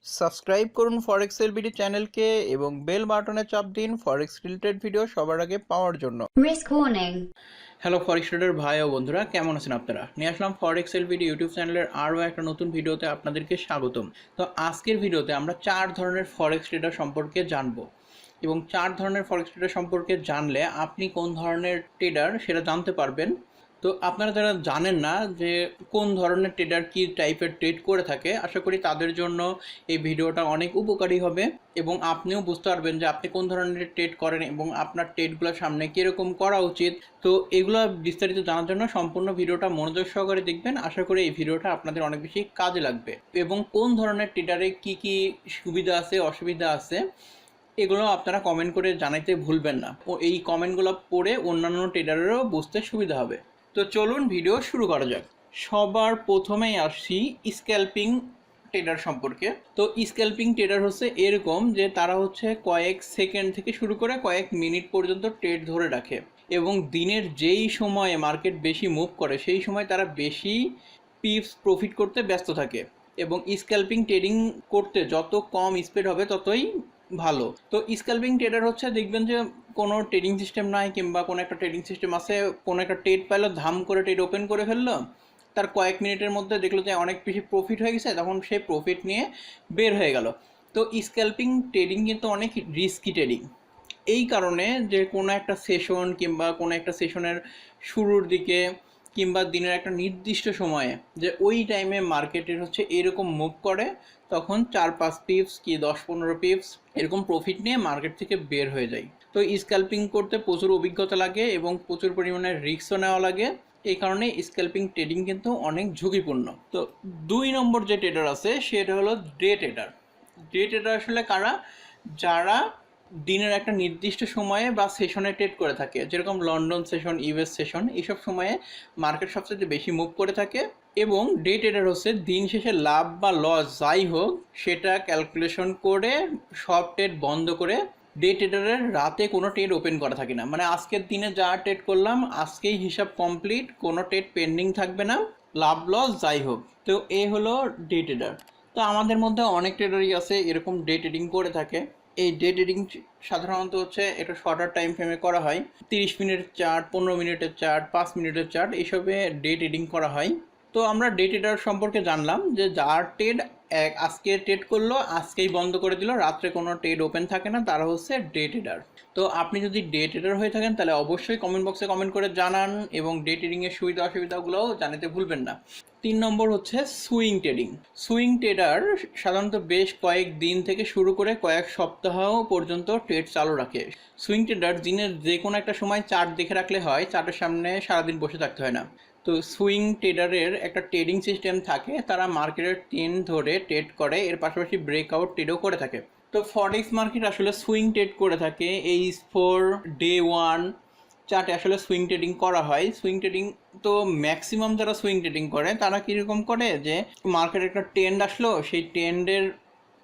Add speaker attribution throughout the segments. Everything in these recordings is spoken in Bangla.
Speaker 1: সাবস্ক্রাইব করুন ফরেক্স এলবিডি চ্যানেলকে এবং বেল বাটনে চাপ দিন ফরেক্স রিলেটেড ভিডিও সবার আগে পাওয়ার জন্য।
Speaker 2: Risk warning.
Speaker 1: হ্যালো ফরেক্স ট্রেডার ভাই ও বন্ধুরা, কেমন আছেন আপনারা? নিয়ে আসলাম ফরেক্স এলবিডি ইউটিউব চ্যানেলের আরও একটা নতুন ভিডিওতে আপনাদেরকে স্বাগতম। তো আজকের ভিডিওতে আমরা 4 ধরনের ফরেক্স ট্রেডার সম্পর্কে জানবো এবং 4 ধরনের ফরেক্স ট্রেডার সম্পর্কে জানলে আপনি কোন ধরনের ট্রেডার সেটা জানতে পারবেন। তো আপনারা যারা জানেন না যে কোন ধরনের ট্রেডার কী টাইপের ট্রেড করে থাকে, আশা করি তাদের জন্য এই ভিডিওটা অনেক উপকারী হবে এবং আপনিও বুঝতে পারবেন যে আপনি কোন ধরনের ট্রেড করেন এবং আপনার ট্রেডগুলো সামনে কীরকম করা উচিত। তো এগুলো বিস্তারিত জানার জন্য সম্পূর্ণ ভিডিওটা মনোযোগ সহকারে দেখবেন। আশা করি এই ভিডিওটা আপনাদের অনেক বেশি কাজে লাগবে এবং কোন ধরনের ট্রেডারে কী কী সুবিধা আছে অসুবিধা আছে এগুলো আপনারা কমেন্ট করে জানাইতে ভুলবেন না। ও এই কমেন্টগুলো পড়ে অন্যান্য ট্রেডারেরও বুঝতে সুবিধা হবে। তো চলুন ভিডিও শুরু করা যাক। সবার প্রথমেই আসছি স্ক্যাল্পিং ট্রেডার সম্পর্কে। তো স্ক্যাল্পিং ট্রেডার হচ্ছে এরকম যে তারা হচ্ছে কয়েক সেকেন্ড থেকে শুরু করে কয়েক মিনিট পর্যন্ত ট্রেড ধরে রাখে এবং দিনের যেই সময়ে মার্কেট বেশি মুভ করে সেই সময় তারা বেশি পিপস প্রফিট করতে ব্যস্ত থাকে এবং স্ক্যাল্পিং ট্রেডিং করতে যত কম স্পিড হবে ততই ভালো। তো স্ক্যাল্পিং ট্রেডার হচ্ছে দেখবেন যে কোনো ট্রেডিং সিস্টেম নাই কিংবা কোনো একটা ট্রেডিং সিস্টেম আছে, কোনো একটা ট্রেড পাইলো, ধাম করে ট্রেড ওপেন করে ফেললো, তার কয়েক মিনিটের মধ্যে দেখলো যে অনেক বেশি প্রফিট হয়ে গেছে, তখন সেই প্রফিট নিয়ে বের হয়ে গেল। তো স্ক্যাল্পিং ট্রেডিং কিন্তু অনেক রিস্কি ট্রেডিং, এই কারণে যে কোনো একটা সেশন কিংবা কোনো একটা সেশনের শুরুর দিকে কিংবা দিনের একটা নির্দিষ্ট সময়ে যে ওই টাইমে মার্কেটের হচ্ছে এরকম মুভ করে, তখন 4-5 পিপস কি 10-15 পিপস এরকম প্রফিট নিয়ে মার্কেট থেকে বের হয়ে যায়। তো স্ক্যাল্পিং করতে প্রচুর অভিজ্ঞতা লাগে এবং প্রচুর পরিমাণে রিস্কও নেওয়া লাগে, এই কারণে স্ক্যাল্পিং ট্রেডিং কিন্তু অনেক ঝুঁকিপূর্ণ। তো 2 নম্বর যে ট্রেডার আছে সেটা হলো ডে ট্রেডার। ডে ট্রেডার আসলে কারা? যারা দিনের একটা নির্দিষ্ট সময়ে বা সেশনে ট্রেড করে থাকে, যেরকম লন্ডন সেশন, ইউএস সেশন, এইসব সময়ে মার্কেট সবচেয়ে বেশি মুভ করে থাকে এবং ডে ট্রেডার হচ্ছে দিন শেষে লাভ বা লস যাই হোক সেটা ক্যালকুলেশন করে সব ট্রেড বন্ধ করে, ডে ট্রেডারের রাতে কোনো ট্রেড ওপেন করা থাকে না, মানে আজকের দিনে যা ট্রেড করলাম আজকেই হিসাব কমপ্লিট, কোনো ট্রেড পেন্ডিং থাকবে না, লাভ লস যাই হোক। তো এ হলো ডে ট্রেডার। তো আমাদের মধ্যে অনেক ট্রেডারই আছে এরকম ডে ট্রেডিং করে থাকে। এই ডে ট্রেডিং সাধারণত হচ্ছে একটা শর্টার টাইম ফ্রেমে করা হয়, 30 মিনিটের চার্ট, 15 মিনিটের চার্ট, 5 মিনিটের চার্ট, এইসবে ডে ট্রেডিং করা হয়। তো আমরা ডে ট্রেডার সম্পর্কে জানলাম যে যার ট্রেড আজকে ট্রেড করলো আজকেই বন্ধ করে দিল, রাত্রে কোনো ট্রেড ওপেন থাকে না, তারা হচ্ছে ডে ট্রেডার। তো আপনি যদি ডে ট্রেডার হয়ে থাকেন তাহলে অবশ্যই কমেন্ট বক্সে কমেন্ট করে জানান এবং ডে ট্রেডিংয়ের সুবিধা অসুবিধাগুলোও জানাতে ভুলবেন না। 3 নম্বর হচ্ছে সুইং ট্রেডিং। সুইং ট্রেডার সাধারণত বেশ কয়েক দিন থেকে শুরু করে কয়েক সপ্তাহ পর্যন্ত ট্রেড চালু রাখে। সুইং ট্রেডার দিনের যে কোনো একটা সময় চার্ট দেখে রাখলে হয়, চার্টের সামনে সারাদিন বসে থাকতে হয় না। তো সুইং ট্রেডারের একটা ট্রেডিং সিস্টেম থাকে, তারা মার্কেটের ট্রেন্ড ধরে ট্রেড করে, এর পাশাপাশি ব্রেকআউট ট্রেডও করে থাকে। তো ফরেক্স মার্কেট আসলে সুইং ট্রেড করে থাকে, এই 4 ডে 1 চার্টে আসলে সুইং ট্রেডিং করা হয়। সুইং ট্রেডিং তো ম্যাক্সিমাম যারা সুইং ট্রেডিং করে তারা কীরকম করে যে মার্কেটে একটা ট্রেন্ড আসলো সেই ট্রেন্ডের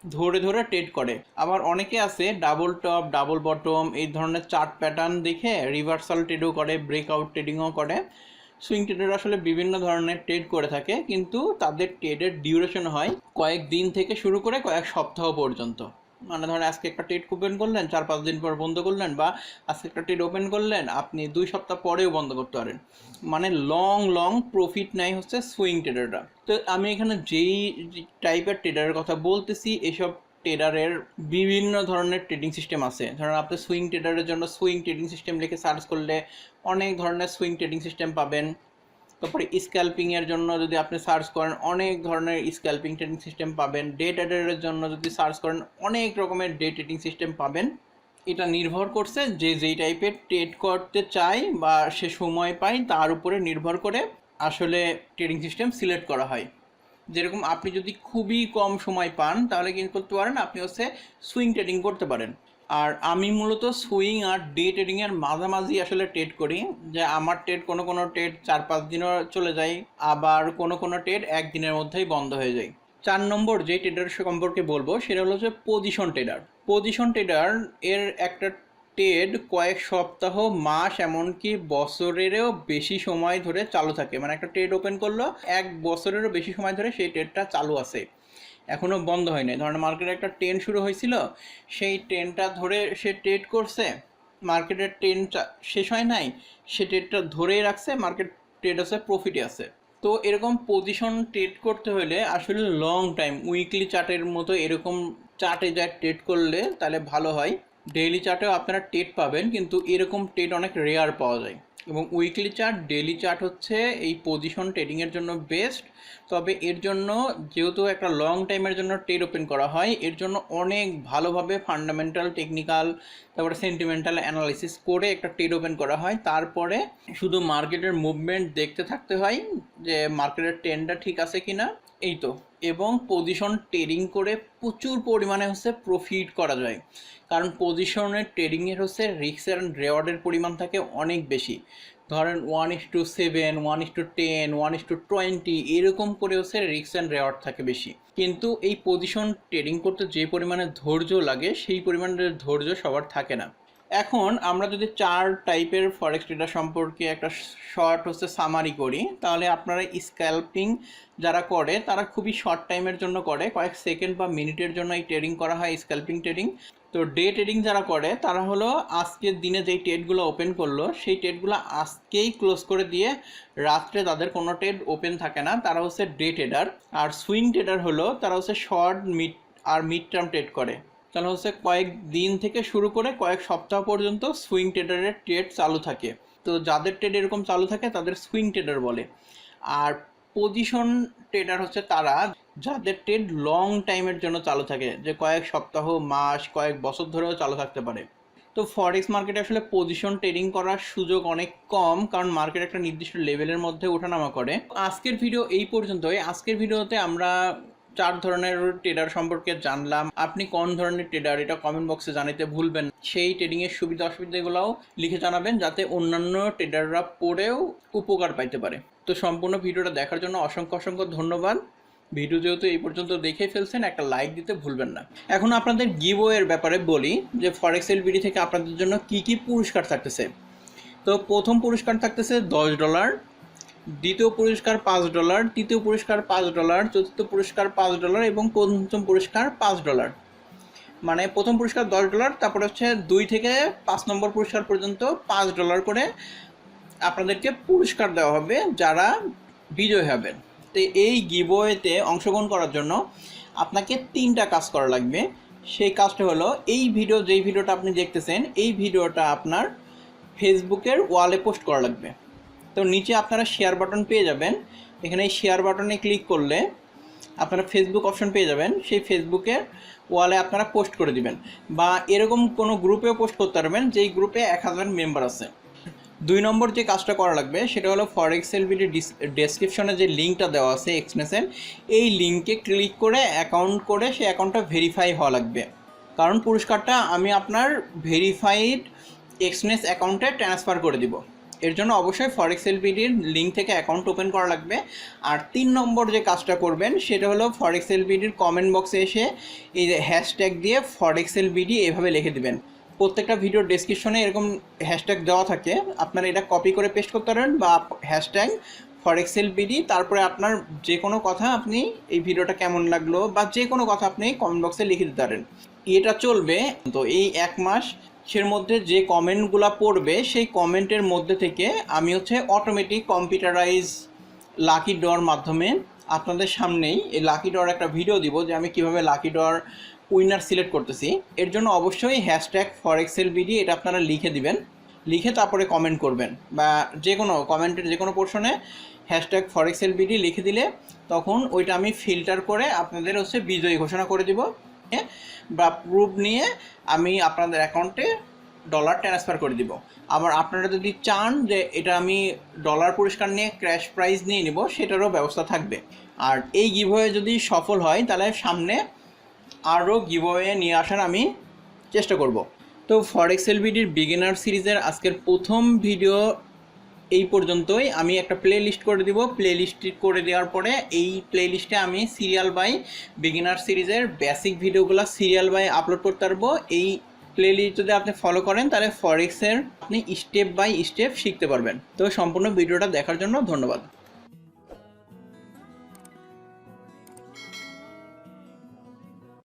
Speaker 1: ধরে ধরে ট্রেড করে। আবার অনেকে আছে ডাবল টপ ডাবল বটম এই ধরনের চার্ট প্যাটার্ন দেখে রিভার্সাল ট্রেডও করে, ব্রেকআউট ট্রেডিংও করে। সুইং ট্রেডার আসলে বিভিন্ন ধরনের ট্রেড করে থাকে, কিন্তু তাদের ট্রেডের ডিউরেশন হয় কয়েক দিন থেকে শুরু করে কয়েক সপ্তাহ পর্যন্ত। মানে ধরেন আজকে একটা ট্রেড ওপেন করলেন, 4-5 দিন পর বন্ধ করলেন, বা আজকে একটা ট্রেড ওপেন করলেন আপনি 2 সপ্তাহ পরেও বন্ধ করতে পারেন, মানে লং প্রফিট নেয় হচ্ছে সুইং ট্রেডাররা। তো আমি এখানে যেই টাইপের ট্রেডারের কথা বলতেছি, এসব ট্রেডারের বিভিন্ন ধরনের ট্রেডিং সিস্টেম আছে। ধরেন আপনি সুইং ট্রেডারের জন্য সুইং ট্রেডিং সিস্টেম লিখে সার্চ করলে অনেক ধরনের সুইং ট্রেডিং সিস্টেম পাবেন। তারপরে স্ক্যাল্পিংয়ের জন্য যদি আপনি সার্চ করেন অনেক ধরনের স্ক্যাল্পিং ট্রেডিং সিস্টেম পাবেন। ডে ট্রেডারের জন্য যদি সার্চ করেন অনেক রকমের ডে ট্রেডিং সিস্টেম পাবেন। এটা নির্ভর করছে যে যেই টাইপের ট্রেড করতে চাই বা সে সময় পাই তার উপরে নির্ভর করে আসলে ট্রেডিং সিস্টেম সিলেক্ট করা হয়। যেরকম আপনি যদি খুবই কম সময় পান তাহলে কি করতে পারেন, আপনি হচ্ছে সুইং ট্রেডিং করতে পারেন। আর আমি মূলত সুইং আর ডে ট্রেডিংয়ের মাঝামাঝি আসলে ট্রেড করি, যে আমার ট্রেড কোনো ট্রেড 4-5 দিনও চলে যায়, আবার কোনো ট্রেড একদিনের মধ্যেই বন্ধ হয়ে যায়। 4 নম্বর যে ট্রেডার সম্পর্কে বলবো সেটা হলো যে পজিশন ট্রেডার। পজিশন ট্রেডার এর একটা ট্রেড কয়েক সপ্তাহ, মাস, এমনকি বছরেরও বেশি সময় ধরে চালু থাকে, মানে একটা ট্রেড ওপেন করলো 1 বছরেরও বেশি সময় ধরে সেই ট্রেডটা চালু আছে। এখনও বন্ধ হয়নি। ধরেন মার্কেটে একটা ট্রেন্ড শুরু হয়েছিল, সেই ট্রেন্ডটা ধরে সে ট্রেড করছে, মার্কেটের ট্রেন্ড শেষ হয় নাই, সে ট্রেডটা ধরেই রাখছে, মার্কেট ট্রেড আছে, প্রফিটে আছে। তো এরকম পজিশন ট্রেড করতে হলে আসলে লং টাইম উইকলি চার্টের মতো এরকম চার্টে যা ট্রেড করলে তাহলে ভালো হয়। ডেইলি চার্টেও আপনারা ট্রেড পাবেন, কিন্তু এরকম ট্রেড অনেক রেয়ার পাওয়া যায়। এবং উইকলি চার্ট, ডেইলি চার্ট হচ্ছে এই পজিশন ট্রেডিংয়ের জন্য বেস্ট। তবে এর জন্য যেহেতু একটা লং টাইমের জন্য ট্রেড ওপেন করা হয়, এর জন্য অনেক ভালোভাবে ফান্ডামেন্টাল, টেকনিক্যাল, তারপরে সেন্টিমেন্টাল অ্যানালাইসিস করে একটা ট্রেড ওপেন করা হয়। তারপরে শুধু মার্কেটের মুভমেন্ট দেখতে থাকতে হয় যে মার্কেটের ট্রেন্ডটা ঠিক আছে কিনা, এই তো। এবং পজিশন ট্রেডিং করে প্রচুর পরিমাণে হচ্ছে প্রফিট করা যায়, কারণ পজিশনের ট্রেডিংয়ের হচ্ছে রিস্ক অ্যান্ড রেওয়ার্ডের পরিমাণ থাকে অনেক বেশি। ধরেন 1:7, 1:10, 1:20 এরকম করে হচ্ছে রিস্ক অ্যান্ড রেওয়ার্ড থাকে বেশি। কিন্তু এই পজিশন ট্রেডিং করতে যে পরিমাণে ধৈর্য লাগে, সেই পরিমাণের ধৈর্য সবার থাকে না। এখন আমরা যদি 4 টাইপের ফরেক্স ট্রেডার সম্পর্কে একটা শর্ট হচ্ছে সামারি করি, তাহলে আপনারা স্ক্যাল্পিং যারা করে তারা খুবই শর্ট টাইমের জন্য করে, কয়েক সেকেন্ড বা মিনিটের জন্য এই ট্রেডিং করা হয়, স্ক্যাল্পিং ট্রেডিং। তো ডে ট্রেডিং যারা করে তারা হলো আজকের দিনে যেই ট্রেডগুলো ওপেন করলো সেই ট্রেডগুলো আজকেই ক্লোজ করে দিয়ে রাত্রে তাদের কোনো ট্রেড ওপেন থাকে না, তারা হচ্ছে ডে ট্রেডার। আর সুইং ট্রেডার হলো তারা হচ্ছে শর্ট, মিড টার্ম ট্রেড করে। তাহলে হচ্ছে কয়েক দিন থেকে শুরু করে কয়েক সপ্তাহ পর্যন্ত সুইং ট্রেডারের ট্রেড চালু থাকে। তো যাদের ট্রেড এরকম চালু থাকে তাদের সুইং ট্রেডার বলে। আর পজিশন ট্রেডার হচ্ছে তারা যাদের ট্রেড লং টাইমের জন্য চালু থাকে, যে কয়েক সপ্তাহ, মাস, কয়েক বছর ধরেও চালু থাকতে পারে। তো ফরেক্স মার্কেটে আসলে পজিশন ট্রেডিং করার সুযোগ অনেক কম, কারণ মার্কেট একটা নির্দিষ্ট লেভেলের মধ্যে ওঠানামা করে। আজকের ভিডিও এই পর্যন্তই। আজকের ভিডিওতে আমরা 4 ধরনের ট্রেডার সম্পর্কে জানলাম। আপনি কোন ধরনের ট্রেডার এটা কমেন্ট বক্সে জানাতে ভুলবেন। সেই ট্রেডিংয়ের সুবিধা অসুবিধাগুলোও লিখে জানাবেন, যাতে অন্যান্য ট্রেডাররা পড়েও উপকার পাইতে পারে। তো সম্পূর্ণ ভিডিওটা দেখার জন্য অসংখ্য অসংখ্য ধন্যবাদ। ভিডিও যেহেতু এই পর্যন্ত দেখে ফেলছেন, একটা লাইক দিতে ভুলবেন না। এখন আপনাদের গিভওয়ের ব্যাপারে বলি যে ফরেক্স এলবিডি থেকে আপনাদের জন্য কি কি পুরস্কার থাকতেছে। তো প্রথম পুরস্কার থাকতেছে $10, দ্বিতীয় পুরস্কার $5, তৃতীয় পুরস্কার $5, চতুর্থ পুরস্কার $5 এবং পঞ্চম পুরস্কার $5। মানে প্রথম পুরস্কার $10, তারপরে হচ্ছে 2 থেকে 5 নম্বর পুরস্কার পর্যন্ত $5 করে আপনাদেরকে পুরস্কার দেওয়া হবে যারা বিজয়ী হবেন। তো এই গিভওয়েতে অংশগ্রহণ করার জন্য আপনাকে 3টা কাজ করা লাগবে। সেই কাজটা হলো, এই যেই ভিডিওটা আপনি দেখতেছেন, এই ভিডিওটা আপনার ফেসবুকের ওয়ালে পোস্ট করা লাগবে। তো নিচে আপনারা শেয়ার বাটন পেয়ে যাবেন, এখানে এই শেয়ার বাটনে ক্লিক করলে আপনারা ফেসবুক অপশন পেয়ে যাবেন। সেই ফেসবুকের ওয়ালে আপনারা পোস্ট করে দিবেন, বা এরকম কোনো গ্রুপেও পোস্ট করতে পারবেন যেই গ্রুপে 1000 মেম্বার আছে। 2 নম্বর যে কাজটা করা লাগবে সেটা হলো ফরেক্স এলবিডি ডেসক্রিপশনে যে লিঙ্কটা দেওয়া আছে এক্সনেসের, এই লিঙ্কে ক্লিক করে অ্যাকাউন্ট করে সেই অ্যাকাউন্টটা ভেরিফাই হওয়া লাগবে। কারণ পুরস্কারটা আমি আপনার ভেরিফাইড এক্সনেস অ্যাকাউন্টে ট্রান্সফার করে দিব। এর জন্য অবশ্যই ফরেক্স এলবিডির লিঙ্ক থেকে অ্যাকাউন্ট ওপেন করা লাগবে। আর 3 নম্বর যে কাজটা করবেন সেটা হলো ফরেক্স এলবিডির কমেন্ট বক্সে এসে এই যে হ্যাশট্যাগ দিয়ে ফরেক্স এলবিডি এভাবে লিখে দিবেন। প্রত্যেকটা ভিডিওর ডেসক্রিপশনে এরকম হ্যাশট্যাগ দেওয়া থাকে, আপনারা এটা কপি করে পেস্ট করতে পারেন, বা হ্যাশট্যাগ ফরেক্স এলবিডি, তারপরে আপনার যে কোনো কথা, আপনি এই ভিডিওটা কেমন লাগলো বা যে কোনো কথা আপনি কমেন্ট বক্সে লিখে দিতে পারেন। এটা চলবে তো এই 1 মাসের মধ্যে। যে কমেন্টগুলো পড়বে সেই কমেন্টের মধ্যে থেকে আমি হচ্ছে অটোমেটিক কম্পিউটারাইজ লাকি ড্রর মাধ্যমে আপনাদের সামনেই এই লাকি ড্রর একটা ভিডিও দিব, যে আমি কিভাবে লাকি ড্রর উইনার সিলেক্ট করতেছি। এর জন্য অবশ্যই হ্যাশট্যাগ ফরেক্স এলবিডি এটা আপনারা লিখে দিবেন, লিখে তারপরে কমেন্ট করবেন, বা যে কোনো কমেন্টের যে কোনো পোর্শনে হ্যাশট্যাগ ফরেক্স এলবিডি লিখে দিলে তখন ওইটা আমি ফিল্টার করে আপনাদের হচ্ছে বিজয়ী ঘোষণা করে দিব, বা প্রুফ নিয়ে আমি আপনাদের অ্যাকাউন্টে ডলার ট্রান্সফার করে দিব। আবার আপনারা যদি চান যে এটা আমি ডলার পুরস্কার নিয়ে ক্র্যাশ প্রাইজ নিয়ে নিব, সেটারও ব্যবস্থা থাকবে। আর এই গিভওয়ে যদি সফল হয় তাহলে সামনে আরও গিভওয়ে নিয়ে আসার আমি চেষ্টা করব। তো ফরেক্স এলবিডির বিগিনার সিরিজের আজকের প্রথম ভিডিও এই পর্যন্তই। আমি একটা প্লে লিস্ট করে দিব, প্লে লিস্ট করে দেওয়ার পরে এই প্লে লিস্টে আমি সিরিয়াল বাই বিগিনার সিরিজের বেসিক ভিডিওগুলো সিরিয়াল বাই আপলোড করতে পারবো। এই প্লে লিস্ট যদি আপনি ফলো করেন তাহলে ফরেক্সের আপনি স্টেপ বাই স্টেপ শিখতে পারবেন। তো সম্পূর্ণ ভিডিওটা দেখার জন্য ধন্যবাদ।